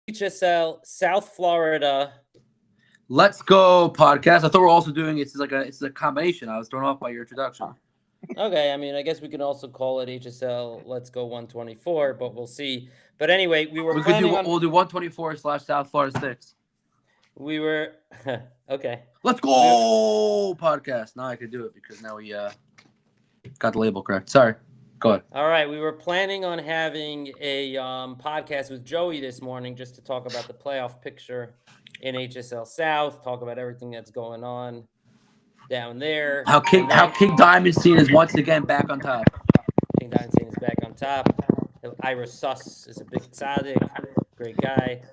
HSL South Florida. Let's Go podcast. I thought we're also doing it's a combination. I was thrown off by your introduction. Okay, I mean, I guess we can also call it HSL Let's Go 124, but we'll see. But anyway, We'll do 124 / South Florida 6. We were okay. Let's Go podcast. Now I could do it because now we got the label correct. Sorry. Go ahead. All right, we were planning on having a podcast with Joey this morning just to talk about the playoff picture in HSL South, talk about everything that's going on down there. How King Diamondstein is once again back on top. King Diamondstein is back on top. Ira Suss is a big tzaddik, great guy.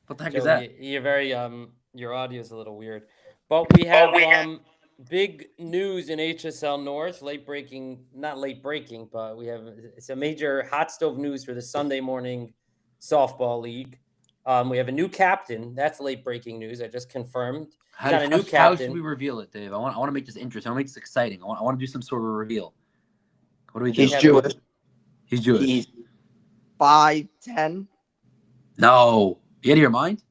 What the heck Joey, is that? You're very your audio is a little weird. But we have big news in HSL North, not late breaking, but it's a major hot stove news for the Sunday morning softball league. We have a new captain. That's late breaking news. I just confirmed. How should we reveal it, Dave? I want to make this interesting. I want to make this exciting. I want to do some sort of reveal. What do we do? He's Jewish. He's Jewish. He's 5'10". No, you out of your mind?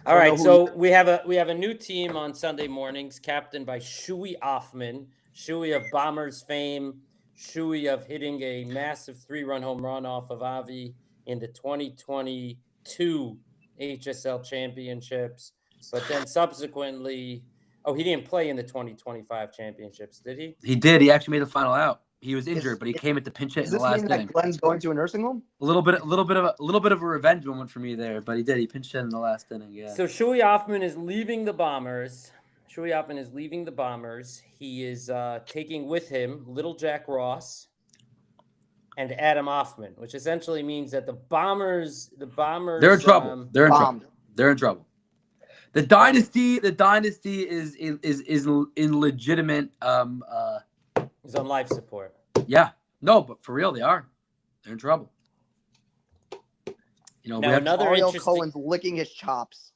All right, so we have a new team on Sunday mornings, captained by Shui Offman. Shui of Bombers fame. Shui of hitting a massive 3-run home run off of Avi in the 2022 HSL championships. But then subsequently, he didn't play in the 2025 championships, did he? He did. He actually made the final out. He was injured, but he came at the pinch hit in the last inning. Does this mean that Glenn's going to a nursing home? A little bit of a revenge moment for me there, but he did. He pinched hit in the last inning. Yeah. So Shui Offman is leaving the Bombers. He is taking with him Little Jack Ross and Adam Hoffman, which essentially means that the Bombers. They're in trouble. They're in trouble. The dynasty is in legitimate. He's on life support. Yeah, no, but for real, they are. They're in trouble. You know, now, another Ariel Cohen's licking his chops.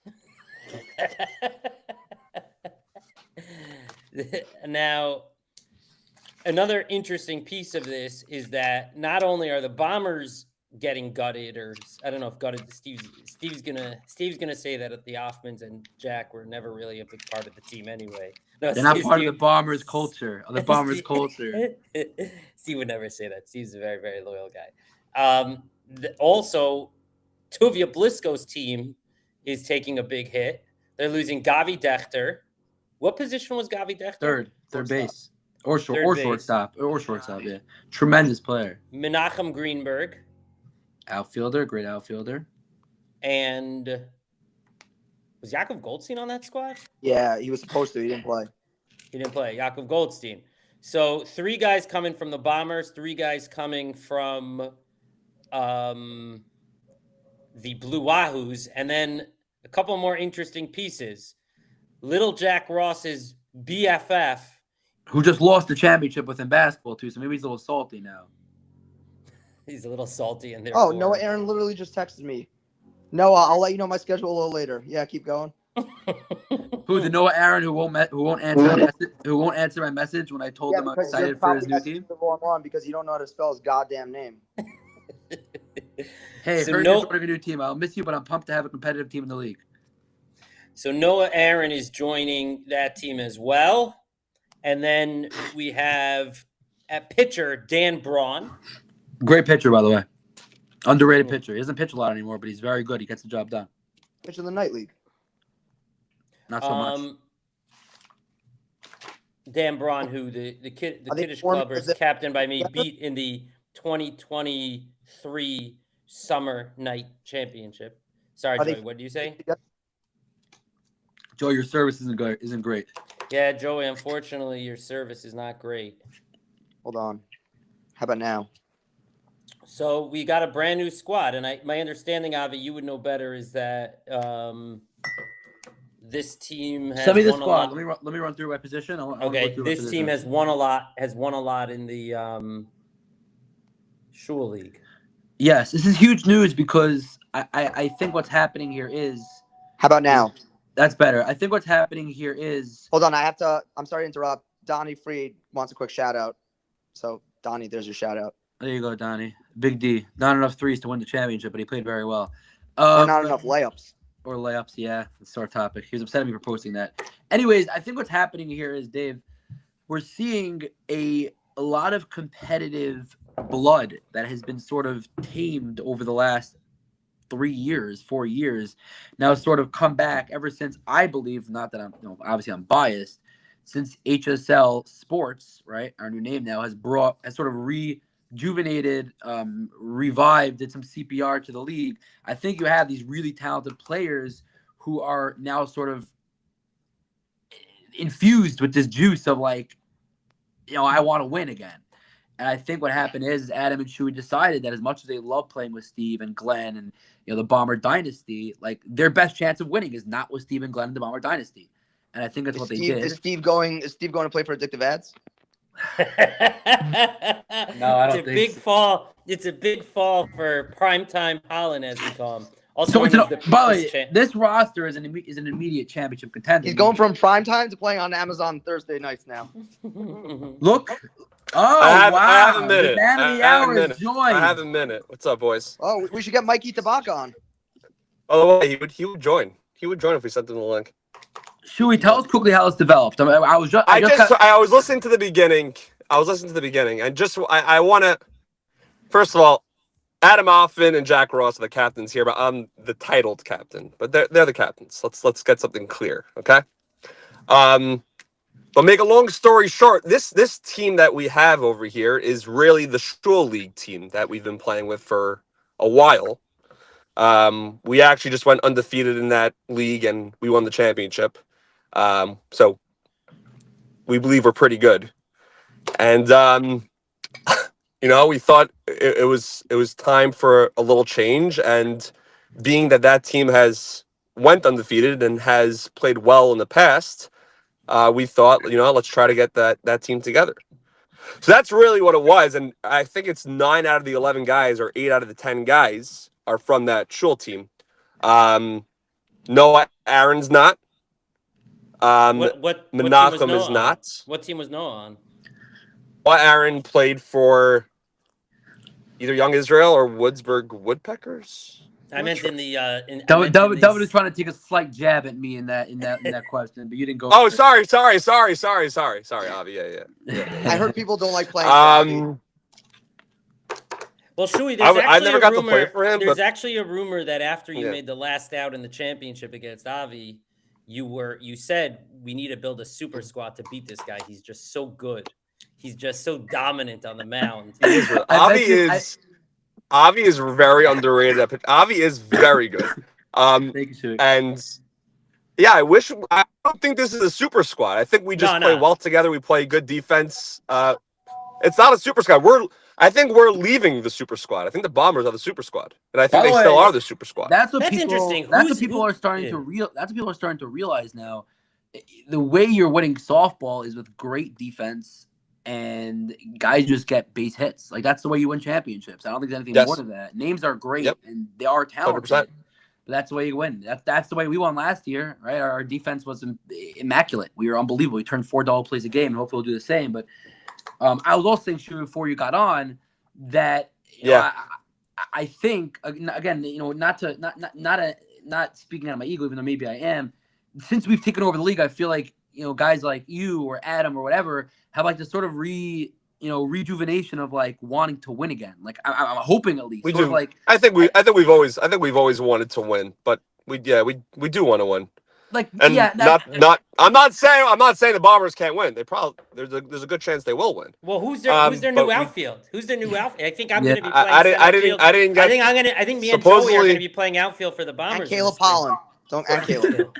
Now, another interesting piece of this is that not only are the Bombers getting gutted, or I don't know if gutted. Steve's gonna say that the Offmans and Jack were never really a big part of the team anyway. No, they're not part of the Bombers culture. Steve would never say that. Steve's a very, very loyal guy. Also, Tuvia Blisco's team is taking a big hit. They're losing Gavi Dechter. What position was Gavi Dechter? Third base. Or shortstop. Yeah. Tremendous player. Menachem Greenberg. Outfielder, great outfielder. And was Yaakov Goldstein on that squad? Yeah, he was supposed to. He didn't play. Yaakov Goldstein. So 3 guys coming from the Bombers, 3 guys coming from the Blue Wahoos, and then a couple more interesting pieces. Little Jack Ross's BFF. Who just lost the championship within basketball, too, so maybe he's a little salty now. He's a little salty in there. Oh, Noah Aaron literally just texted me. Noah, I'll let you know my schedule a little later. Yeah, keep going. Who, the Noah Aaron who won't answer my message when I told him I'm excited for his new team? The wrong one because you don't know how to spell his goddamn name. Hey, so heard you're starting a new team. I'll miss you, but I'm pumped to have a competitive team in the league. So Noah Aaron is joining that team as well. And then we have at pitcher Dan Braun. Great pitcher, by the way. Underrated pitcher. He doesn't pitch a lot anymore, but he's very good. He gets the job done. Pitch in the night league. Not so much. Dan Braun, who the Kiddish Clubbers, captained by me, beat in the 2023 Summer Night Championship. Sorry, Joey, what did you say? Joe, your service isn't great. Yeah, Joey, unfortunately, your service is not great. Hold on. How about now? So we got a brand new squad, and my understanding of it, you would know better, is that this team has Send me the squad. Let me run through my position. This team has won a lot. In the Shul League. Yes, this is huge news because I think what's happening here is. How about now? That's better. I think what's happening here is. Hold on, I'm sorry to interrupt. Donnie Freed wants a quick shout out. So Donnie, there's your shout out. There you go, Donnie. Big D. Not enough threes to win the championship, but he played very well. Or not enough layups. Or layups, yeah. That's our topic. He was upset at me for posting that. Anyways, I think what's happening here is, Dave, we're seeing a lot of competitive blood that has been sort of tamed over the last 4 years. Now it's sort of come back ever since, I believe, not that I'm, obviously I'm biased, since HSL Sports, right, our new name now, has sort of rejuvenated, revived, did some CPR to the league. I think you have these really talented players who are now sort of infused with this juice of like, I want to win again. And I think what happened is Adam and Shuey decided that as much as they love playing with Steve and Glenn and the Bomber Dynasty, like their best chance of winning is not with Steve and Glenn and the Bomber Dynasty. And I think that's what they did. Is Steve going to play for Addictive Ads? No, I don't think so. It's a big fall for primetime Holland, as we call him. Also, by the way, this roster is an immediate championship contender. He's going from primetime to playing on Amazon Thursday nights now. Look. Oh, wow. I have a minute. The man of the hour is joined. I have a minute. What's up, boys? Oh, we should get Mikey Tabak on. Oh, he would join. He would join if we sent him the link. Shuey, tell us quickly how it's developed. I was listening to the beginning. And I want to, first of all, Adam Hoffman and Jack Ross are the captains here, but I'm the titled captain. But they're the captains. Let's get something clear, okay? But make a long story short, this team that we have over here is really the Shul League team that we've been playing with for a while. We actually just went undefeated in that league and we won the championship. So we believe we're pretty good. And we thought it was time for a little change, and being that team went undefeated and has played well in the past, we thought, let's try to get that team together. So that's really what it was. And I think it's 9 out of the 11 guys or 8 out of the 10 guys are from that Shul team. Noah Aaron's not. What Menachem is not. What team was Noah on? Noah Aaron played for either Young Israel or Woodsburg Woodpeckers. I meant in the David was trying to take a slight jab at me in that question, but you didn't go. Oh, sorry, Avi. Yeah. I heard people don't like playing. Well, Shuey, I never got to play for him. There's actually a rumor that after you made the last out in the championship against Avi, you said we need to build a super squad to beat this guy. He's just so good. He's just so dominant on the mound. Avi is very underrated. Avi is very good. And yeah, I don't think this is a super squad. I think we just play well together. We play good defense. It's not a super squad. I think we're leaving the super squad. I think the Bombers are the super squad, and I think they still are the super squad. That's interesting. That's what people are starting to realize now. The way you're winning softball is with great defense, and guys just get base hits. Like that's the way you win championships. I don't think there's anything more than that. Names are great and they are talented, 100%. But that's the way you win. That's the way we won last year, right? Our defense was immaculate. We were unbelievable. We turned 4 double plays a game, and hopefully we'll do the same. But I was also saying, Shu, before you got on, that I think again, not speaking out of my ego, even though maybe I am. Since we've taken over the league, I feel like guys like you or Adam or whatever have like this sort of rejuvenation of like wanting to win again. Like I'm hoping at least. We do. I think we've always wanted to win, but we do want to win. Like I'm not saying the Bombers can't win. They probably there's a good chance they will win. Well, who's their new outfield? Who's their new outfield? I think I'm going to be playing outfield. I think me and Joey are going to be playing outfield for the Bombers. And Caleb Pollen. And Caleb.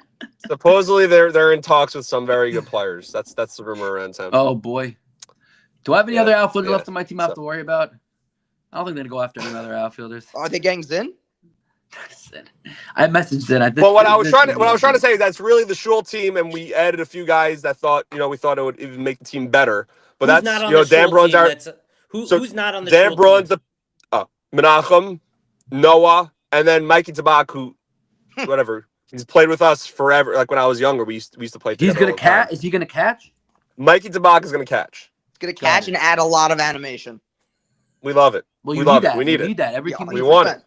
Supposedly they're in talks with some very good players. That's the rumor around town. Oh boy. Do I have any other outfielders left on my team I have to worry about? I don't think they're going to go after any other outfielders. Are they getting Zinn? I messaged Zinn. What I was trying to say is that's really the Shul team, and we added a few guys that we thought it would even make the team better. But who's that's Dan Bruns are who's not on the Dan Bruns, Menachem, Noah, and then Mikey Tabak, who whatever. He's played with us forever. Like when I was younger, we used to play together. He's gonna catch. Is he gonna catch? Mikey Tabak is gonna catch. It's gonna catch and add a lot of animation. We love it. Well, We you love need it. that. We need You it. need that. Every Yeah, team. We want it. 100%.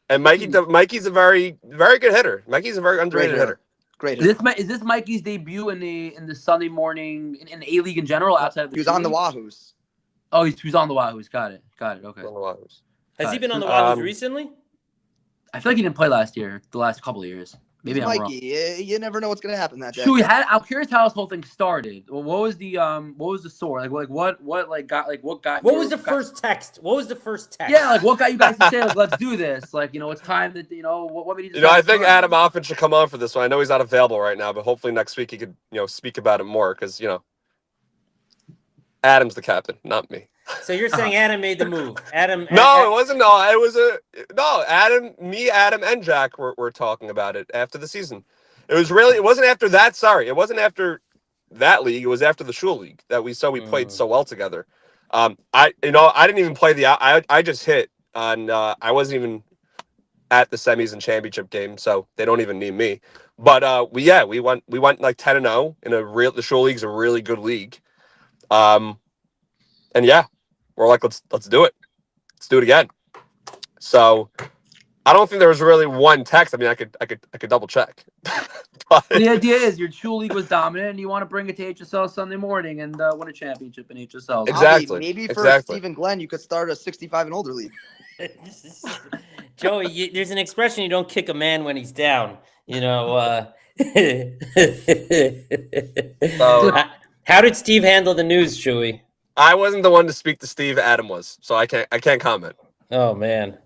And Mikey's a very, very good hitter. Mikey's a very underrated hitter. Great. Is this Mikey's debut in the Sunday morning in the A League in general outside of the? He was on the League? Wahoos. Oh, he's on the Wahoos. Got it. Okay. On the Wahoos. Has he been on the Um, Wahoos recently? I feel like he didn't play last year. The last couple of years. Maybe It's I'm Mikey. wrong. You never know what's gonna happen that day. I'm curious how this whole thing started. Well, what was the source? What got? What was the first text? What was the first text? Yeah, like what got you guys to say like let's do this? Like it's time that what made you? I decide think to start? Adam Offen should come on for this one. I know he's not available right now, but hopefully next week he could, speak about it more because, Adam's the captain, not me. So you're saying Adam made the move? Adam? No, it wasn't. No, it was Adam, and Jack were talking about it after the season. It wasn't after that. Sorry, it wasn't after that league. It was after the Shul League that we played so well together. I didn't even play I just hit on. I wasn't even at the semis and championship game, so they don't even need me. But we went like 10-0 in the Shul League's a really good league. And yeah, we're like, let's do it. Let's do it again. So I don't think there was really one text. I mean, I could double check. But The idea is your Shul League was dominant, and you want to bring it to HSL Sunday morning and win a championship in HSL. Exactly. Maybe for exactly. Steve and Glenn, you could start a 65 and older league. Joey, there's an expression: you don't kick a man when he's down. How did Steve handle the news, Chewy? I wasn't the one to speak to Steve. Adam was, so I can't comment. Oh man,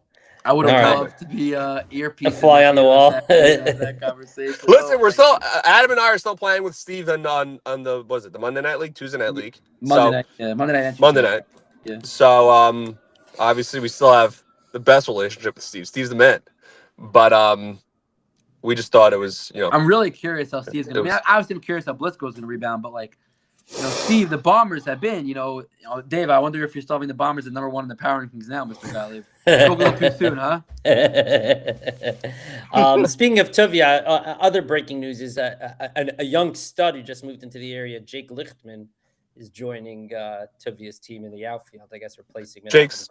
I would have All right. loved to be earpiece. A fly on the wall. That conversation. Listen, we're still Adam and I are still playing with Steve on the the Monday Night League, Tuesday Night League, Monday night. Monday night. Yeah. So obviously we still have the best relationship with Steve. Steve's the man, but we just thought it was I'm really curious how Steve's gonna. Obviously, I'm curious how Blitzko's gonna rebound, but Steve, the Bombers have been, Dave. I wonder if you're still having the Bombers at number 1 in the power rankings now, Mr. Gottlieb. It's a little too soon, huh? Speaking of Tuvia, other breaking news is a young stud who just moved into the area, Jake Lichtman, is joining Tuvia's team in the outfield. I guess replacing Jake's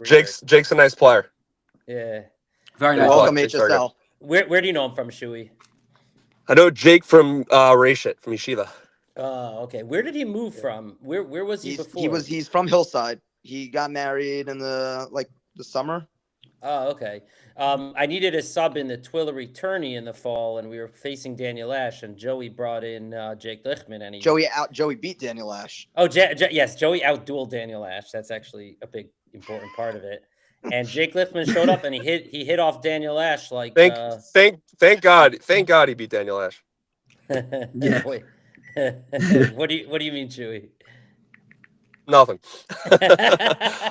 a nice player. Yeah. Very nice. Welcome It's very HSL. Where do you know him from, Shui? I know Jake from Rashit from Yeshiva. Oh, okay. Where did he move from? Where was he before? He's from Hillside. He got married in the summer. Oh, okay. I needed a sub in the Twillery tourney in the fall, and we were facing Daniel Ash, and Joey brought in Jake Lichtman, and Joey beat Daniel Ash. Oh, yes, Joey outdueled Daniel Ash. That's actually a big important part of it. And Jake Lichtman showed up, and he hit off Daniel Ash like. Thank God he beat Daniel Ash. Yeah. Wait. What do you mean, Chewy? Nothing.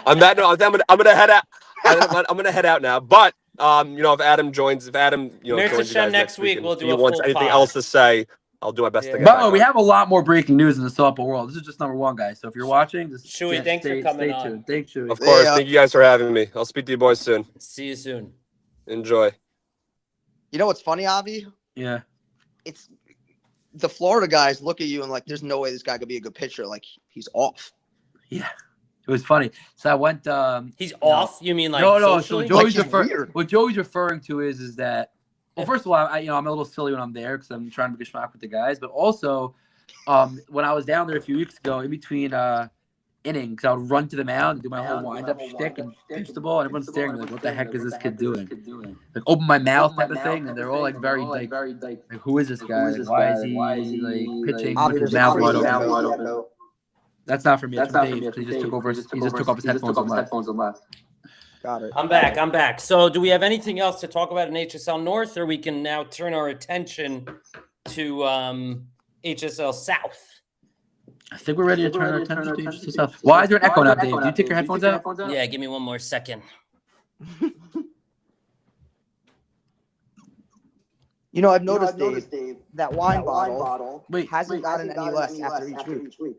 On that note, I'm gonna head out. I'm gonna head out now. But if Adam joins, joins you guys next week, we'll and do he a wants full anything pod. else to say, I'll do my best to get But back we on. have a lot more breaking news in the softball world. This is just number 1, guys. So if you're watching, just Shui, thanks for coming on. tuned. Thanks, Shui. Of course. Yeah. Thank you guys for having me. I'll speak to you boys soon. See you soon. Enjoy. You know what's funny, Avi? Yeah. It's the Florida guys look at you and there's no way this guy could be a good pitcher. Like he's off. Yeah. It was funny. So I went. He's off. You mean like no? So socially? Joey's he's weird. what Joey's referring to is that. Well, first of all, I'm a little silly when I'm there because I'm trying to get schmuck with the guys. But also, when I was down there a few weeks ago, in between innings, I would run to the mound and do my whole wind-up shtick and pitch the ball, and everyone's staring at me like, "What the heck is this kid doing?" Like, open my mouth type of thing, and they're all like very like, "Who is this guy? Like, why is he like pitching with his mouth wide open?" That's not for me. That's for Dave. He just took over. He just took off his headphones and left. Got it. I'm back. So do we have anything else to talk about in HSL North, or we can now turn our attention to HSL South? I think we're ready to turn our attention to HSL South. Why is there an echo now, Dave? Do you take your headphones out? Yeah, give me one more second. I've noticed, Dave, that wine bottle hasn't gotten any less after each week.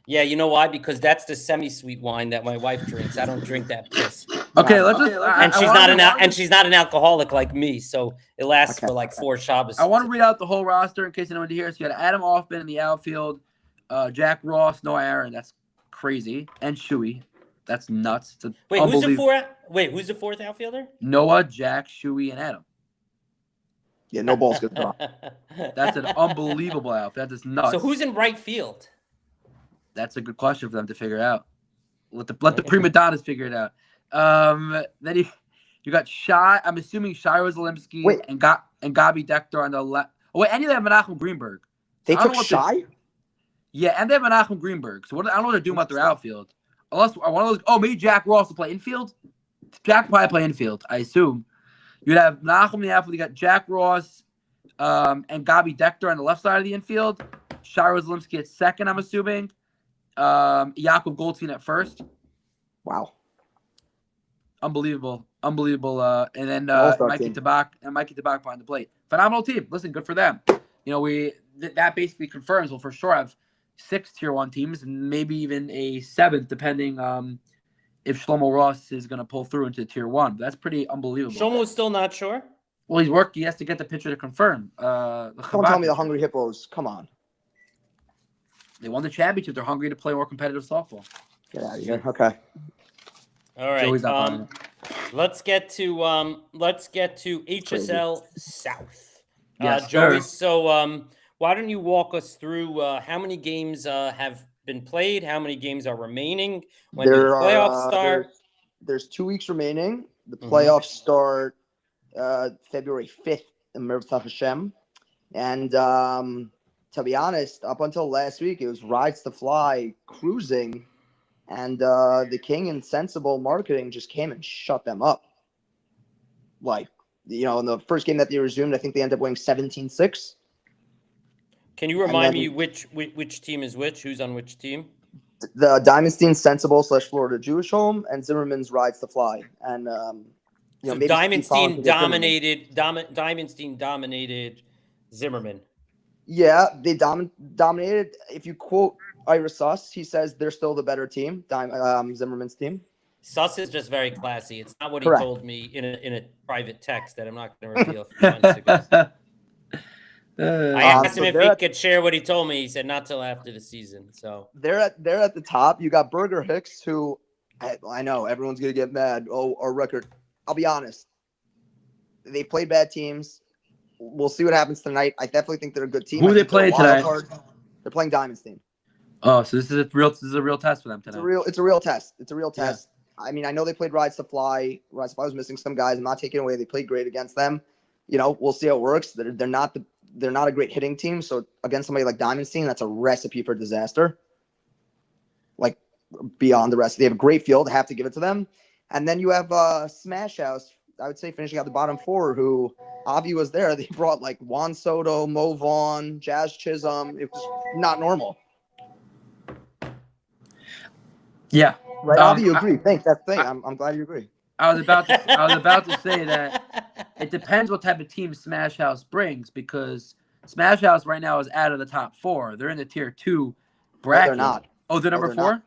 Yeah, you know why? Because that's the semi-sweet wine that my wife drinks. I don't drink that piss. Okay, let's just. And she's not an alcoholic like me, so it lasts for like 4 Shabbos. I want to read out the whole roster in case anyone to hear. So you got Adam Hoffman in the outfield, Jack Ross, Noah Aaron. That's crazy, and Shuey. That's nuts. Wait, who's the fourth outfielder? Noah, Jack, Shuey, and Adam. Yeah, no ball's gonna drop. That's an unbelievable outfit. That is nuts. So who's in right field? That's a good question for them to figure out. Let the prima donnas figure it out. Then you got Shai. I'm assuming Shai Rosalimsky and Gabi Dector on the left. Oh wait, and you have Menachem Greenberg. They took Shai? Yeah, and they have Menachem Greenberg. So I don't know what they're doing about their outfield. Unless one of those. Oh, maybe Jack Ross will play infield. Jack will probably play infield, I assume. You'd have Menachem in the outfield. You got Jack Ross and Gabi Dector on the left side of the infield. Shai Rosalimsky at second, I'm assuming. Yaakov Goldstein at first. Wow. Unbelievable. And then Mikey Tabak behind the plate. Phenomenal team. Listen, good for them. You know, that basically confirms we'll for sure have 6 tier 1 teams and maybe even a 7th, depending if Shlomo Ross is going to pull through into tier 1. That's pretty unbelievable. Shlomo's still not sure? Well, he's working. He has to get the pitcher to confirm. Don't tell me the Hungry Hippos. Come on. They won the championship. They're hungry to play more competitive softball. Get out of here. Okay. All right. Let's get to HSL South. Yes, Joey. So why don't you walk us through how many games have been played? How many games are remaining? When do the playoffs start? There's 2 weeks remaining. The playoffs start February 5th in Mirvat Hashem. And to be honest, up until last week, it was Rides to Fly cruising. And the King and Sensible Marketing just came and shut them up. Like, you know, in the first game that they resumed, I think they ended up winning 17-6. Can you remind me which team is which? Who's on which team? The Diamondstein Sensible / Florida Jewish Home and Zimmerman's Rides to Fly. And, so Diamondstein dominated Zimmerman. Yeah, they dominated. If you quote Ira Suss, he says they're still the better team, Zimmerman's team. Suss is just very classy. It's not what Correct. He told me in a private text that I'm not going to reveal. A few months ago. I asked him if he could share what he told me. He said not till after the season. So they're at the top. You got Burger Hicks, who I know everyone's gonna get mad. Oh, our record. I'll be honest. They played bad teams. We'll see what happens tonight. I definitely think they're a good team. Who are they playing tonight? They're playing Diamondstein. Oh, so this is a real test for them tonight. It's a real test. Yeah. I mean, I know they played Rides to Fly. Rides to Fly was missing some guys. I'm not taking away. They played great against them. You know, we'll see how it works. They're not a great hitting team. So against somebody like Diamondstein, that's a recipe for disaster. Like beyond the rest, they have a great field. Have to give it to them. And then you have Smash House. I would say finishing out the bottom 4, who Avi was there. They brought like Juan Soto, Mo Vaughn, Jazz Chisholm. It was not normal. Yeah. Right, Avi, you agree. Thanks. That's the thing. I'm glad you agree. I was about to say that it depends what type of team Smash House brings, because Smash House right now is out of the top 4. They're in the tier 2 bracket. No, they're not. Oh, they're number 4? Not.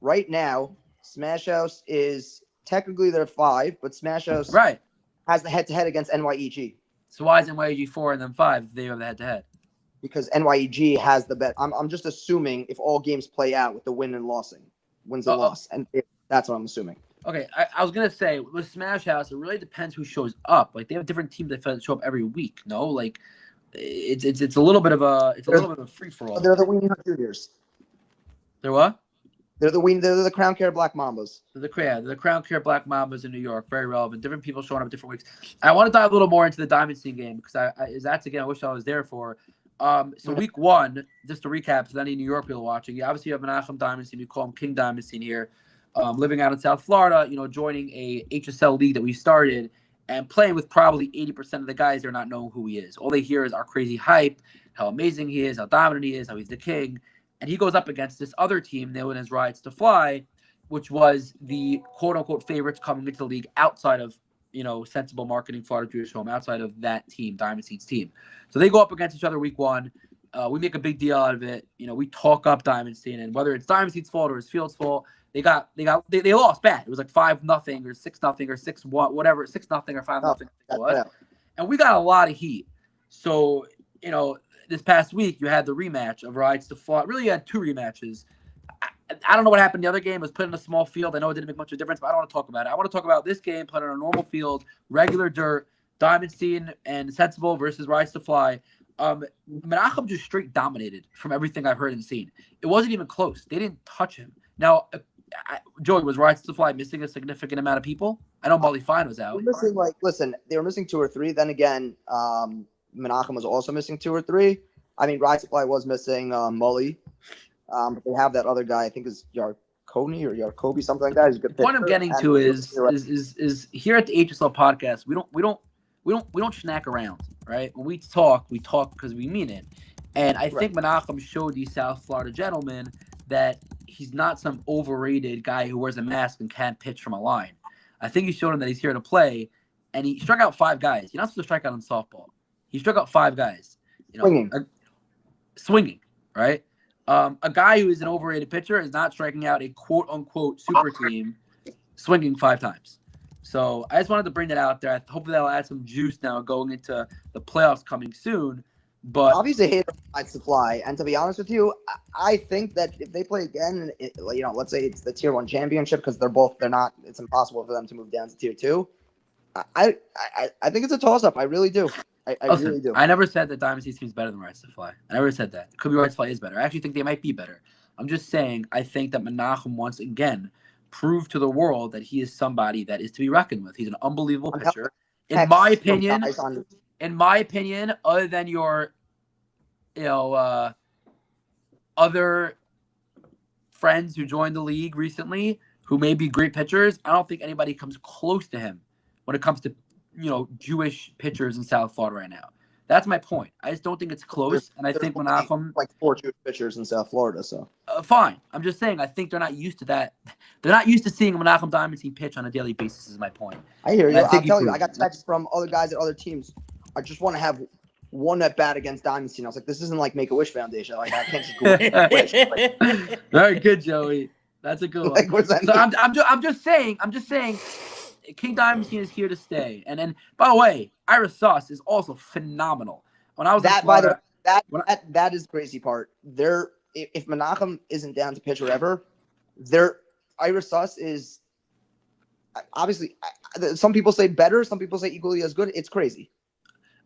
Right now, Smash House is technically they're 5, but Smash House has the head-to-head against NYEG. So why is NYEG 4 and then 5 if they have the head-to-head? Because NYEG has the bet. I'm just assuming if all games play out with the wins and loss, and that's what I'm assuming. Okay, I was gonna say with Smash House, it really depends who shows up. Like they have different teams that show up every week. No, like it's a little bit of a free for all. They're the Weenie Hunt Juniors. They're what? They're the Crown Care Black Mambas. They're the Crown Care Black Mambas in New York. Very relevant. Different people showing up different weeks. I want to dive a little more into the Diamondstein game because that's again I wish I was there for. So week 1, just to recap, to any New York people watching, obviously you have Menachem Diamondstein. We call him King Diamondstein here. Living out in South Florida, joining a HSL league that we started and playing with probably 80% of the guys there not knowing who he is. All they hear is our crazy hype, how amazing he is, how dominant he is, how he's the king. And he goes up against this other team known as Rides to Fly, which was the quote-unquote favorites coming into the league outside of, Sensible Marketing, Florida Jewish Home, outside of that team, Diamondstein's team. So they go up against each other week 1. We make a big deal out of it. We talk up Diamondstein, and whether it's Diamondstein's fault or his field's fault, they lost bad. It was like 5-0 or 6-0 or 6-1, whatever, 6-0 or 5-0 it was. And we got a lot of heat. So, this past week you had the rematch of Rides to Fly. Really, you had 2 rematches. I don't know what happened in the other game. It was put in a small field. I know it didn't make much of a difference, but I don't want to talk about it. I want to talk about this game put on a normal field, regular dirt, Diamondstein and Sensible versus Rise to Fly. Menachem just straight dominated from everything I've heard and seen. It wasn't even close. They didn't touch him. Now, Joey, was Rise to Fly missing a significant amount of people? I know Molly Fine was out. They were missing 2 or 3. Then again, Menachem was also missing 2 or 3. I mean, Rise to Fly was missing Molly. But they have that other guy, I think is Yarkoni or Yarkobi, something like that. He's a good The point I'm getting to is here at the HSL podcast, we don't snack around, right? When we talk because we mean it. And I think Menachem showed these South Florida gentlemen that he's not some overrated guy who wears a mask and can't pitch from a line. I think he showed him that he's here to play, and he struck out 5 guys. You're not supposed to strike out in softball. He struck out 5 guys. Swinging, right? A guy who is an overrated pitcher is not striking out a quote-unquote super team swinging 5 times. So I just wanted to bring that out there. Hopefully that'll add some juice now going into the playoffs coming soon. But obviously, hate Rise to Fly. And to be honest with you, I think that if they play again, let's say it's the Tier 1 championship because it's impossible for them to move down to Tier 2. I think it's a toss-up. I really do. I really do. I never said that Dynasty team's better than Rise to Fly. I never said that. It could be Rise to Fly is better. I actually think they might be better. I'm just saying I think that Menachem once again proved to the world that he is somebody that is to be reckoned with. He's an unbelievable pitcher. In my opinion, other than your other friends who joined the league recently who may be great pitchers, I don't think anybody comes close to him when it comes to Jewish pitchers in South Florida right now. That's my point. I just don't think it's close, and I think Menachem like 4 Jewish pitchers in South Florida. So fine. I'm just saying I think they're not used to that. They're not used to seeing Menachem Diamondstein pitch on a daily basis. Is my point. I hear you. I'll tell you, I got texts from other guys at other teams. I just want to have one at bat against Diamondstein. I was like, this isn't like Make-A-Wish Foundation. Like I can't just go wish. Very good, Joey. That's a good one. What's that so I'm just saying. King Diamondstein is here to stay. And then, by the way, Ira Sauce is also phenomenal. When I was that, by the that is the crazy part. If Menachem isn't down to pitch or whatever, Ira Sauce is obviously. Some people say better. Some people say equally as good. It's crazy.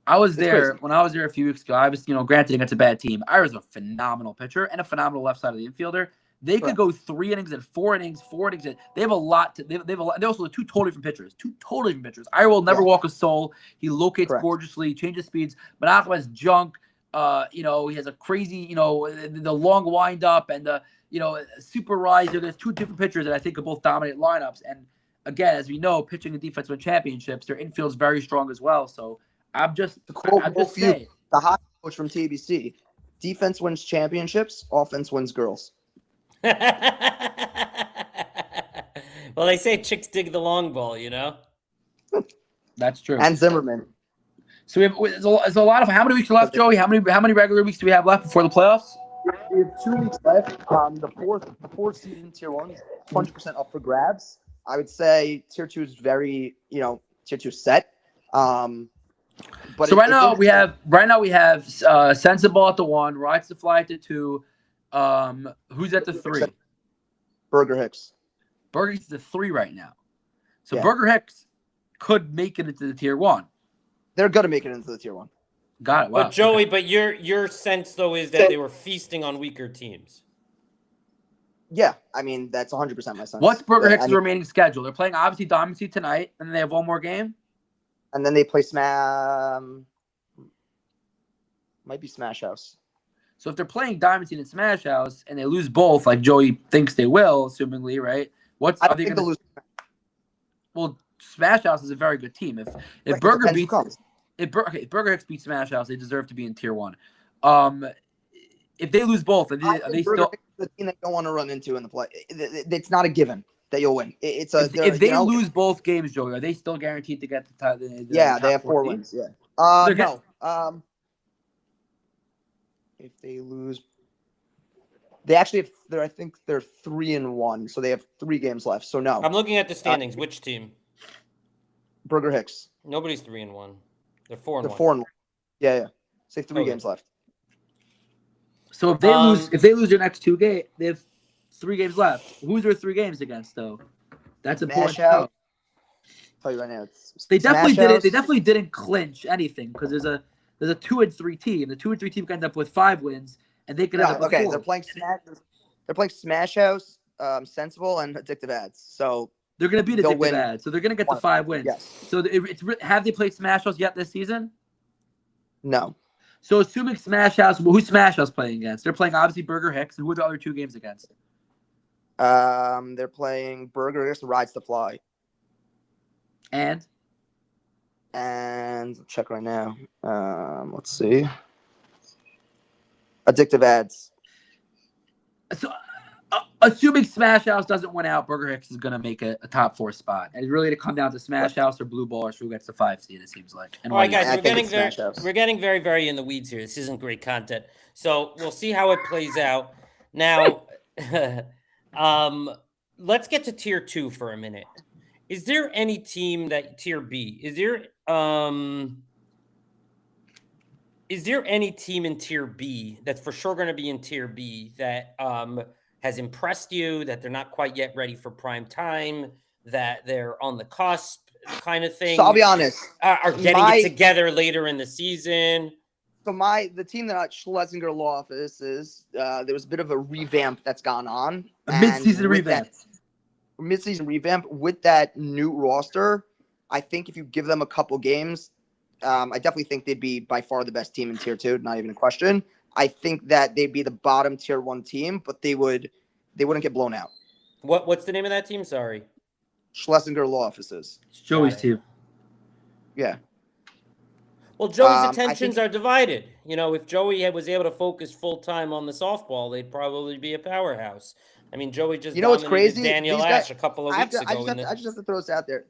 When I was there a few weeks ago. I was, granted against a bad team. Ira's a phenomenal pitcher and a phenomenal left side of the infielder. They could go 3 innings and 4 innings, 4 innings. They have a lot. They have a lot. They're also 2 totally different pitchers. Ira will never walk a soul. He locates gorgeously, changes speeds. Menachem has junk. He has a crazy, the long wind up and the, super riser. There's 2 different pitchers that I think could both dominate lineups. And again, as we know, pitching and defense win championships. Their infield's very strong as well. So I'm just saying. The hockey coach from TBC: defense wins championships, offense wins girls. Well, they say chicks dig the long ball, That's true. And Zimmerman. So there's a lot of. How many weeks left, Joey? How many regular weeks do we have left before the playoffs? We have 2 weeks left. The fourth seed in Tier 1 is 100% up for grabs. I would say Tier 2 is very, Tier 2 set. But so right now we have Sensible at the 1, Rise to Fly at the 2. Who's at the 3? Burger Hicks. Burger Hicks is the 3 right now. So Yeah. Burger Hicks could make it into the Tier 1. They're going to make it into the Tier 1. Got it. Wow. But Joey, your sense though is that they were feasting on weaker teams. Yeah, I mean that's 100% my sense. What's Burger Hicks' remaining schedule? They're playing obviously Diamondstein tonight, and then they have one more game. And then they play might be Smash House. So if they're playing Diamondstein and Smash House and they lose both, like Joey thinks they will, assumingly, right? I think they'll lose. Well, Smash House is a very good team. If Burger Hicks beats Smash House, they deserve to be in Tier 1. If they lose both, are they still the team they don't want to run into in the play? It's not a given that you'll win. If they lose both games, Joey, are they still guaranteed to get the yeah, they have 4 wins. Yeah. No. If they lose, they actually have. I think they're 3-1, so they have 3 games left. So no. I'm looking at the standings. Which team? Burger Hicks. Nobody's 3-1. They're 4-1. They're 4-1. Yeah. So they have 3 games left. So if they lose their next 2 games, they have 3 games left. Who's their 3 games against though? That's important. Smash To know. House. Tell you right now, it's They definitely Smash didn't. House. They definitely didn't clinch anything because there's a 2-3 team. The 2-3 team could end up with 5 wins, and they could end up with okay, 4. they're playing Smash. They're playing Smash House, Sensible, and Addictive Ads. So They're going to beat they'll Addictive win Ads, so they're going to get the one. 5 wins. Yes. So have they played Smash House yet this season? No. So assuming Smash House, well, who's Smash House playing against? They're playing obviously Burger Hicks, and who are the other 2 games against? They're playing Burger Hicks and Rides to Fly. And Check right now. Let's see. Addictive Ads. so, assuming Smash House doesn't win out, Burger Hicks is going to make a top 4 spot. And it's really to come down to Smash House or Blue Ball, or who gets the 5 seed. It seems like. And All right, why- guys, I we're think getting it's very, Smash House. we're getting very, very in the weeds here. This isn't great content, so we'll see how it plays out. Now, let's get to tier 2 for a minute. Is there any team that tier B? Is there any team in tier B that's for sure going to be in tier B that has impressed you, that they're not quite yet ready for prime time, that they're on the cusp, kind of thing? So I'll be honest. Are getting it together later in the season. So the team that Schlesinger Law Office is, there was a bit of a revamp that's gone on. A mid-season and with revamp. Mid-season revamp with that new roster. I think if you give them a couple games, I definitely think they'd be by far the best team in tier 2. Not even a question. I think that they'd be the bottom tier 1 team, but they wouldn't get blown out. What's the name of that team? Sorry. Schlesinger Law Offices. It's Joey's Got it. team. Yeah. Well, Joey's I attentions think- are divided. You know, if Joey was able to focus full time on the softball, they'd probably be a powerhouse. I mean, Joey just You know what's dominated crazy? Daniel These Ash guys- a couple of I weeks ago. just have to throw this out there.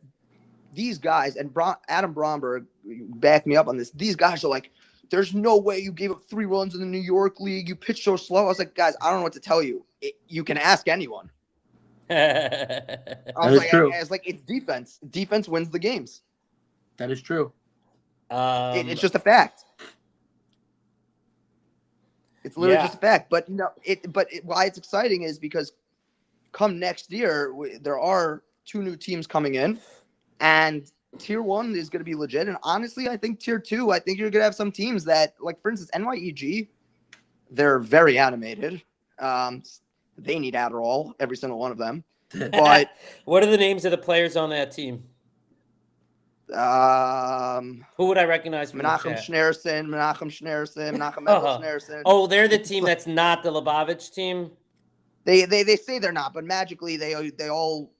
These guys and Adam Bromberg back me up on this. These guys are like, there's no way you gave up 3 runs in the New York League. You pitched so slow. I was like, guys, I don't know what to tell you. You can ask anyone. I was is like, true. it's like it's defense. Defense wins the games. That is true. It's just a fact. It's literally Yeah. just a fact. But why it's exciting is because come next year, there are 2 new teams coming in, and tier 1 is going to be legit. And honestly, I think tier 2, I think you're going to have some teams that, like for instance, NYEG, they're very animated. They need Adderall, every single one of them. But what are the names of the players on that team? Who would I recognize from the Menachem chat? Menachem Schneerson. Oh, they're the team that's not the Lubavitch team. They say they're not, but magically they all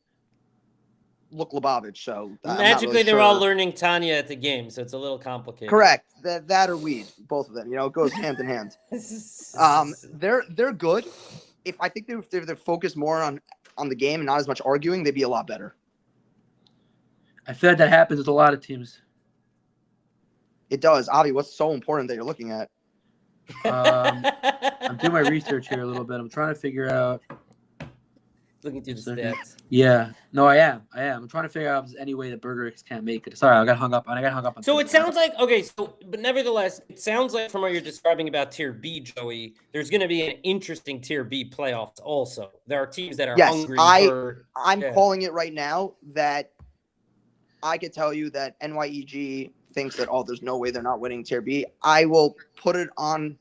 look Lubavitch. So I'm not Magically, really they're all sure. learning Tanya at the game, so it's a little complicated. Correct. That or weed, both of them. You know, it goes hand in hand. They're good. I think if they're focused more on the game and not as much arguing, they'd be a lot better. I feel like that happens with a lot of teams. It does. Avi, what's so important that you're looking at? I'm doing my research here a little bit. I'm trying to figure out. Looking through the Second. stats. Yeah, no, I am. I'm trying to figure out if there's any way that Burger X can't make it. Sorry, I got hung up on. So it sounds like but nevertheless, it sounds like from what you're describing about Tier B, Joey, there's going to be an interesting Tier B playoffs. Also, there are teams that are Yes, hungry. I'm Yeah. calling it right now that I could tell you that NYEG thinks that there's no way they're not winning Tier B. I will put it on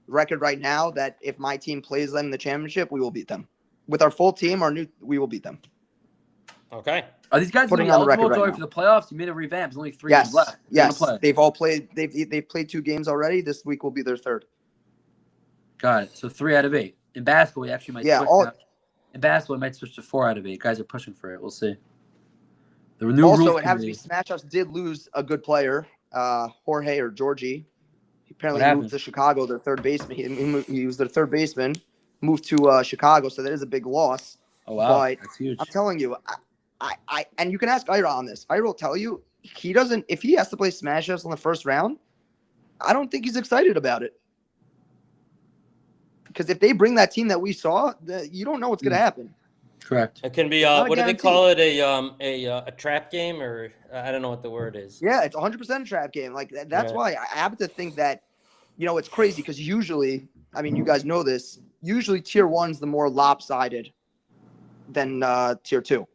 record right now that if my team plays them in the championship, we will beat them. With our full team, we will beat them. Okay. Are these guys Putting going to be on the eligible, record right Joey, now. for the playoffs? You made a revamp. There's only 3 Yes, games left. They're yes. gonna play. They've all played. They've played 2 games already. This week will be their 3rd. Got it. So 3 out of 8. In basketball, we actually might switch now. In basketball, we might switch to 4 out of 8. Guys are pushing for it. We'll see. The new Also, rules it happens to be committee. Smash House did lose a good player, Jorge or Georgie. He apparently What moved happened? to Chicago, their 3rd baseman. He was their 3rd baseman, moved to Chicago, so that is a big loss. Oh wow, but that's huge. I'm telling you, I and you can ask Ira on this. Ira will tell you he doesn't. If he has to play Smash House in the 1st round, I don't think he's excited about it. Because if they bring that team that we saw, you don't know what's going to happen. Correct. It can be Not a what do they guarantee. call it? A trap game, or I don't know what the word is. Yeah, it's 100% a trap game. Like that's Yeah. why I happen to think that, it's crazy because usually, I mean, you guys know this. usually tier 1's the more lopsided than tier 2.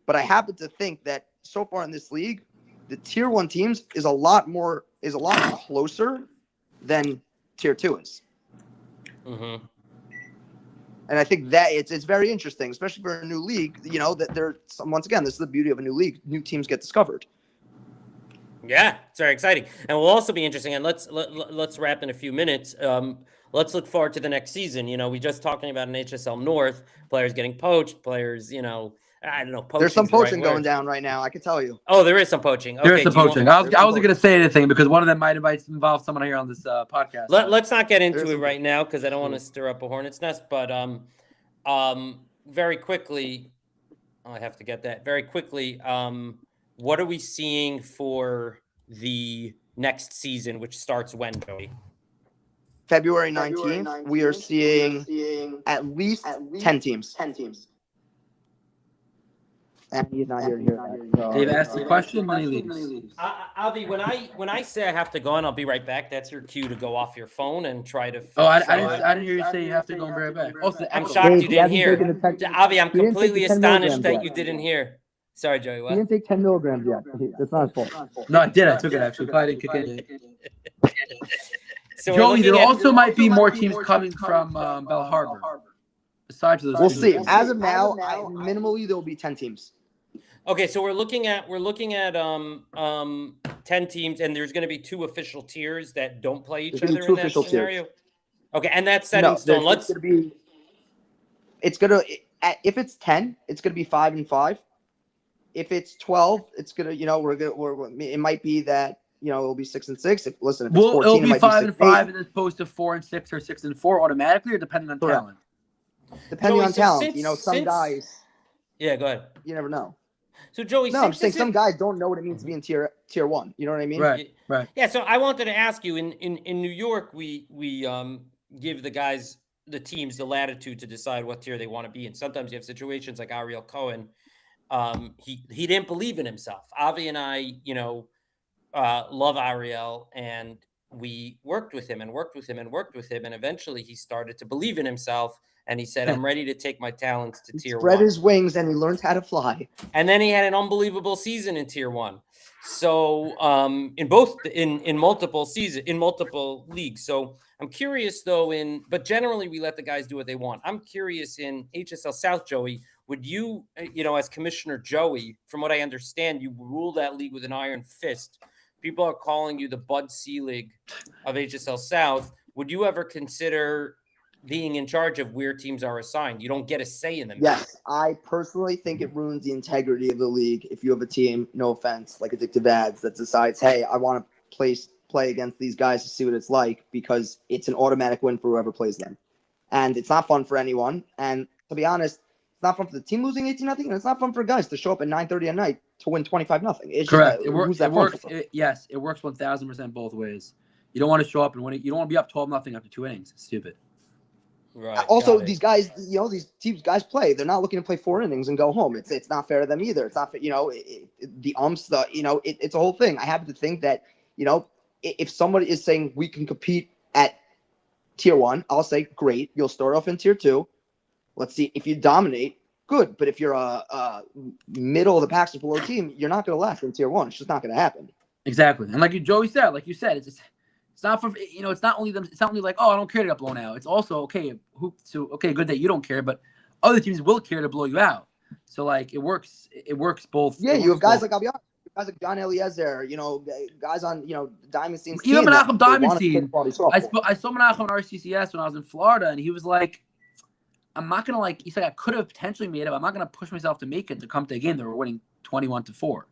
But I happen to think that so far in this league, the tier 1 teams is a lot closer than tier 2 is. Mm-hmm. And I think that it's very interesting, especially for a new league, that once again, this is the beauty of a new league. New teams get discovered. Yeah, it's very exciting, and will also be interesting. And let's wrap in a few minutes. Let's look forward to the next season. We just talking about an HSL North, players getting poached, players, I don't know. There's some poaching right going down right now. I can tell you. Oh, there is some poaching. There is Okay, some poaching. I wasn't going to say anything because one of them might involve someone here on this podcast. Let's not get into it right now because I don't want to stir up a hornet's nest. But very quickly, I have to get that very quickly. What are we seeing for the next season, which starts when, Joey? February 19th, we are seeing at least 10 teams. And he's not here to hear that. Dave asked the question when he leaves. Avi, when I say I have to go and I'll be right back, that's your cue to go off your phone and try to. I didn't hear you say you have to go and be right back. Also, I'm shocked you didn't hear. Avi, I'm completely astonished that you didn't hear. Sorry, Joey. What? He didn't take 10 milligrams yet. That's not his fault. No, I did. I took it actually. Probably didn't kick in. So Joey, there also might be more teams coming from Bell Harbor. Besides those, we'll see. As of now, minimally there will be 10 teams. Okay, so we're looking at 10 teams, and there's going to be 2 official tiers that don't play each other in that scenario. Tiers. Okay, and that's set in stone. If it's 10, it's gonna be 5 and 5. If it's 12, it's gonna it might be that it'll be 6 and 6. If it's 14, it'll be 5 and 5 as opposed to 4 and 6 or 6 and 4 automatically, or depending on talent. Depending on talent, some guys. Yeah, go ahead. You never know. So Joey, I'm saying some guys don't know what it means to be in tier 1. You know what I mean? Right. Yeah. So I wanted to ask you in New York, we give the teams the latitude to decide what tier they want to be in. Sometimes you have situations like Ariel Cohen. He didn't believe in himself. Avi and I, love Ariel, and we worked with him, and eventually he started to believe in himself. And he said, I'm ready to take my talents to tier 1. Spread his wings and he learned how to fly. And then he had an unbelievable season in tier 1. So in multiple leagues. So I'm curious though, but generally we let the guys do what they want. I'm curious in HSL South, Joey, would you, as Commissioner Joey, from what I understand, you rule that league with an iron fist. People are calling you the Bud Selig of HSL South. Would you ever consider being in charge of where teams are assigned? You don't get a say in them. Yes, I personally think it ruins the integrity of the league if you have a team, no offense, like Addictive Ads, that decides, hey, I want to play against these guys to see what it's like, because it's an automatic win for whoever plays them. And it's not fun for anyone. And to be honest, it's not fun for the team losing 18-0, and it's not fun for guys to show up at 9:30 at night to win 25-0. Correct. It works. Yes, it works 1,000% both ways. You don't want to show up and win it. You don't want to be up 12-0 after 2 innings. It's stupid. Right. Also, these guys, these teams guys play. They're not looking to play 4 innings and go home. It's not fair to them either. It's not fair, the umps, it's a whole thing. I happen to think that, if somebody is saying we can compete at tier 1, I'll say, great. You'll start off in tier 2. Let's see if you dominate. Good. But if you're a middle of the pack or below team, you're not going to last in tier 1. It's just not going to happen. Exactly. And like Joey said, it's not for it's not only them. It's not only like, oh, I don't care to get blown out. It's also okay. Good that you don't care, but other teams will care to blow you out. So like it works. It works both. Yeah, you have guys like, I'll be honest, guys like John Eliezer. Guys on Diamond Steam. Even Menachem Diamondstein. I saw Menachem on RCCS when I was in Florida, and he was like, I'm not gonna he said I could have potentially made it, but I'm not gonna push myself to make it to come to a game that we're winning 21-4.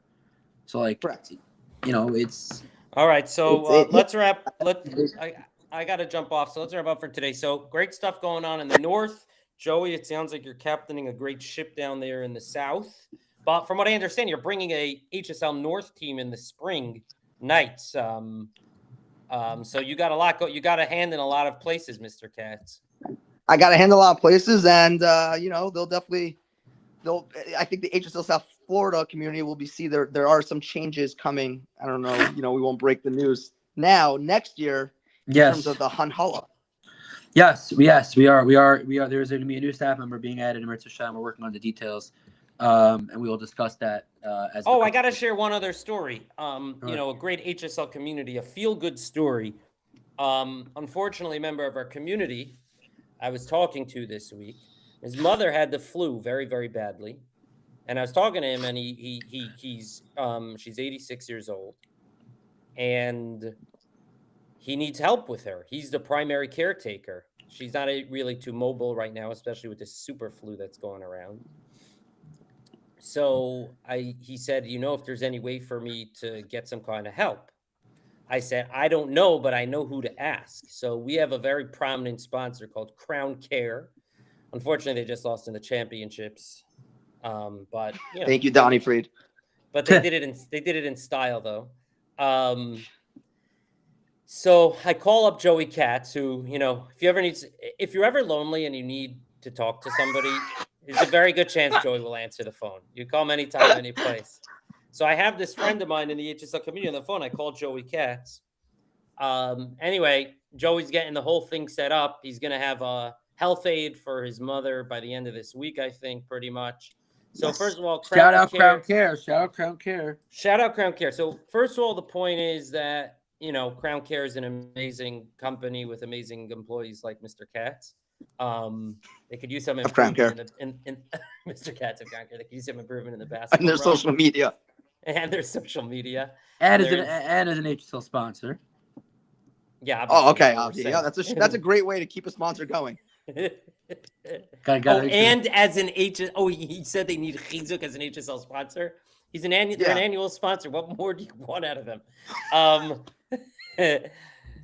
So correct. It's. All right, so let's wrap. I got to jump off, so let's wrap up for today. So great stuff going on in the north. Joey, it sounds like you're captaining a great ship down there in the south. But from what I understand, you're bringing a HSL North team in the spring nights. So you got you got a hand in a lot of places, Mr. Katz. I got a hand in a lot of places, and I think the HSL South Florida community will there are some changes coming. I don't know, we won't break the news now. Next year, in terms of the Hunhalla. Yes, we are. There's going to be a new staff member being added in Mitzvah Shem. We're working on the details, and we will discuss that as. Oh, I got to share one other story. Sure. A great HSL community, a feel-good story. Unfortunately, a member of our community I was talking to this week, his mother had the flu very, very badly. And I was talking to him, and she's 86 years old, and he needs help with her. He's the primary caretaker. She's not really too mobile right now, especially with this super flu that's going around. So he said, if there's any way for me to get some kind of help. I said, I don't know, but I know who to ask. So we have a very prominent sponsor called Crown Care. Unfortunately, they just lost in the championships. But Thank you, Donnie Freed. But they did it in style, though. So I call up Joey Katz, who, if you're ever lonely and you need to talk to somebody, there's a very good chance Joey will answer the phone. You call him anytime, any place. So I have this friend of mine in the HSL community on the phone. I called Joey Katz. Anyway, Joey's getting the whole thing set up. He's going to have a health aid for his mother by the end of this week, I think, pretty much. So first of all, shout out Crown Care. Shout out Crown Care. Shout out Crown Care. So first of all, the point is that, Crown Care is an amazing company with amazing employees like Mr. Katz. They could use some improvement in Mr. Katz of Crown Care. They could use some improvement in the basketball. And their social media. And their social media. And as an HSL sponsor. Yeah. Oh, okay. Yeah, that's a great way to keep a sponsor going. And as an he said they need Chizuk as an HSL sponsor. He's an annual sponsor. What more do you want out of him?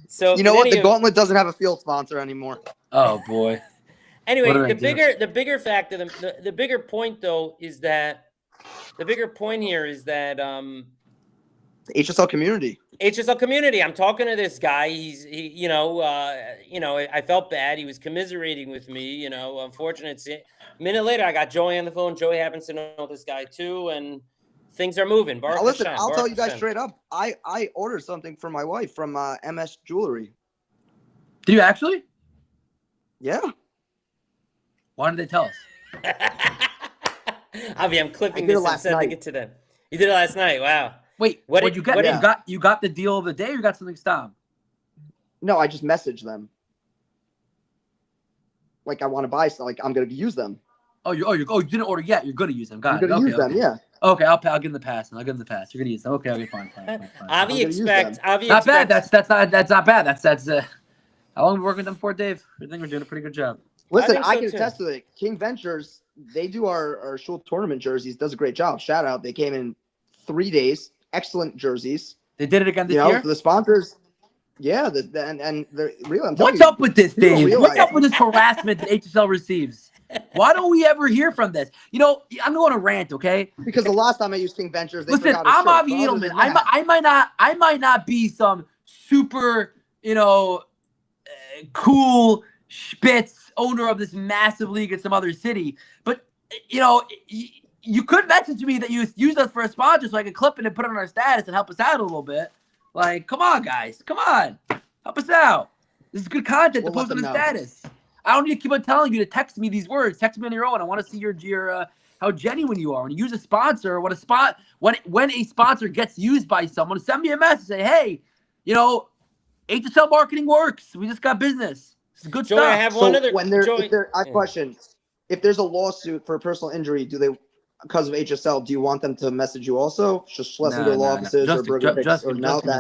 So the Gauntlet doesn't have a field sponsor anymore. Oh boy. Anyway, the bigger fact of the bigger point though is that the bigger point here is that the HSL community. I'm talking to this guy. I felt bad. He was commiserating with me. Unfortunately, a minute later, I got Joey on the phone. Joey happens to know this guy too, and things are moving. Listen, I'll tell you guys straight up. I ordered something for my wife from MS Jewelry. Did you actually? Yeah. Why didn't they tell us? Avi, I'm clipping this and sending it to them. You did it last night. Wow. Wait, what did you get? You got the deal of the day, or you got something stopped? No, I just messaged them. Like I want to buy some. Like I'm gonna use them. You didn't order yet. You're gonna use them. I'm gonna use them. Yeah. Okay, I'll give them the pass. You're gonna use them. Okay, fine. Avi expects. Not bad. That's not bad. That's how long have we worked with them for, Dave? I think we're doing a pretty good job. Listen, I can attest to it. King Ventures, they do our shul tournament jerseys. Does a great job. Shout out. They came in 3 days. Excellent jerseys. They did it again this year. For the sponsors. Yeah, and they're real. What's up with this, Dave? What's up with this harassment that HSL receives? Why don't we ever hear from this? I'm going to rant, okay? Because the last time I used King Ventures, they listen, I'm Avi Edelman. I might not be some super, cool spitz owner of this massive league in some other city, but you could message me that you used us for a sponsor so I could clip it and put it on our status and help us out a little bit. Like, come on, guys. Come on. Help us out. This is good content to post on the status. I don't need to keep on telling you to text me these words. Text me on your own. I want to see your how genuine you are. When you use a sponsor, when a sponsor gets used by someone, send me a message. Say, hey, HSL marketing works. We just got business. It's good stuff. I have one other. I question, if there's a lawsuit for a personal injury, do they, because of HSL, do you want them to message you also? Just Schlesinger Law Offices or Burger Picks or no? Give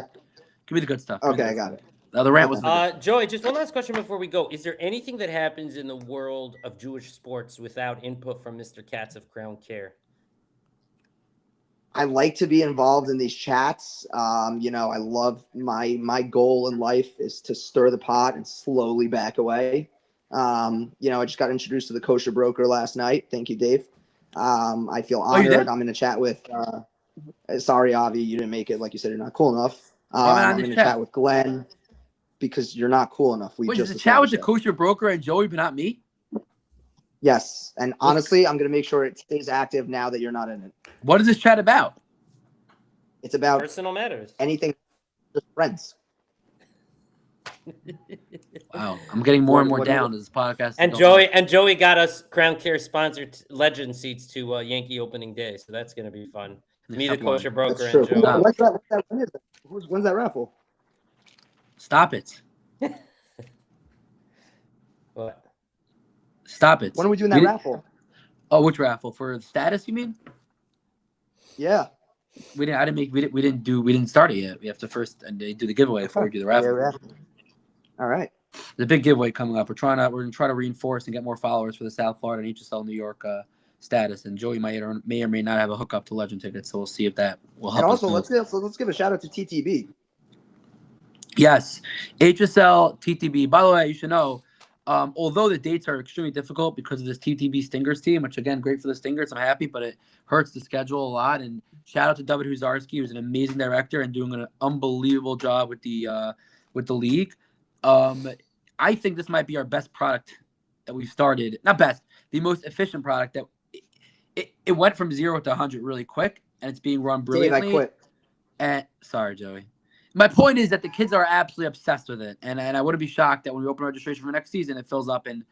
me the good stuff. Okay, I got it. The rant was Joey, just one last question before we go. Is there anything that happens in the world of Jewish sports without input from Mr. Katz of Crown Care? I like to be involved in these chats. I love my goal in life is to stir the pot and slowly back away. I just got introduced to the kosher broker last night. Thank you, Dave. I feel honored. I'm in a chat with sorry, Avi, you didn't make it. Like you said, you're not cool enough. I'm in a chat with Glenn because you're not cool enough. Wait, just a chat with the kosher broker and Joey, but not me? Yes. And honestly, I'm going to make sure it stays active now that you're not in it. What is this chat about? It's about personal matters. Anything, just friends. Wow, I'm getting more and more What- down as this podcast. is And going on. Joey got us Crown Care sponsored legend seats to Yankee opening day, so that's going to be fun. Me, the Except one. kosher broker, That's true. and Joey. Stop. When's that raffle? Stop it. What? Stop it. When are we doing that We- raffle? Oh, which raffle for the status? You mean? Yeah. We didn't. I didn't make. We didn't start it yet. We have to first and they do the giveaway before we do the raffle. Yeah, all right. The big giveaway coming up. We're gonna try to reinforce and get more followers for the South Florida and HSL New York status. And Joey may or may not have a hookup to Legend tickets, so we'll see if that will help. And also, us let's give a shout out to TTB. Yes, HSL TTB. By the way, you should know, although the dates are extremely difficult because of this TTB Stingers team, which again, great for the Stingers. I'm happy, but it hurts the schedule a lot. And shout out to David Huzarski, who's an amazing director and doing an unbelievable job with the league. I think this might be our best product that we've started. Not best, the most efficient product that it went from 0 to 100 really quick, and it's being run Dave, brilliantly. I quit. And sorry, Joey. My point is that the kids are absolutely obsessed with it, and I wouldn't be shocked that when we open registration for next season, it fills up in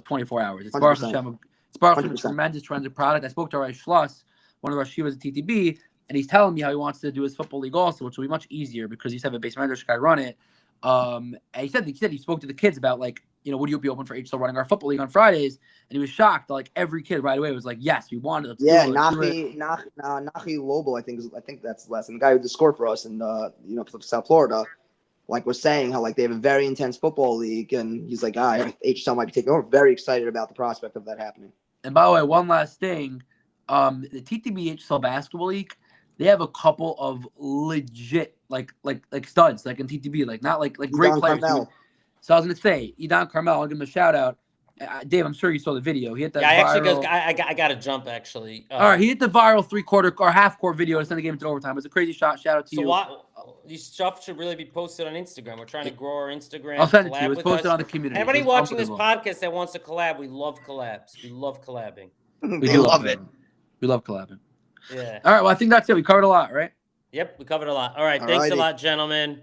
24 hours. It's Baruch 100%. Hashem, it's Baruch Hashem, a 100%. tremendous product. I spoke to our Schloss, one of our Shivas at TTB, and he's telling me how he wants to do his football league also, which will be much easier because he's have a base manager guy run it. And he said he spoke to the kids about would you be open for HSL running our football league on Fridays? And he was shocked. Like every kid right away was like, yes, we want it. Let's Yeah, do it. Let's do it. Nachi Lobo, I think that's the last name. The guy who did score for us in for South Florida, was saying how they have a very intense football league, and he's like, HSL might be taking over. Very excited about the prospect of that happening. And by the way, one last thing, the TTB HSL basketball league, they have a couple of legit like studs in TTB, not great Don players. Carmel. So I was gonna say Idan Carmel, I'll give him a shout out. Dave, I'm sure you saw the video. He hit that. Yeah, I actually viral, I got to jump actually. all right, he hit the viral 3/4 or half-court video to send the game into overtime. It was a crazy shot. Shout out to So you. these stuff should really be posted on Instagram. We're trying to grow our Instagram. I'll send it to collab you. It's with posted us. on the community. Anybody It's watching this unbelievable. podcast that wants to collab, we love collabs. We love collabing. We They do love it. We love collabing. Yeah. All right, well, I think that's it. We covered a lot, right? Yep, we covered a lot. All right, All thanks righty. a lot, gentlemen.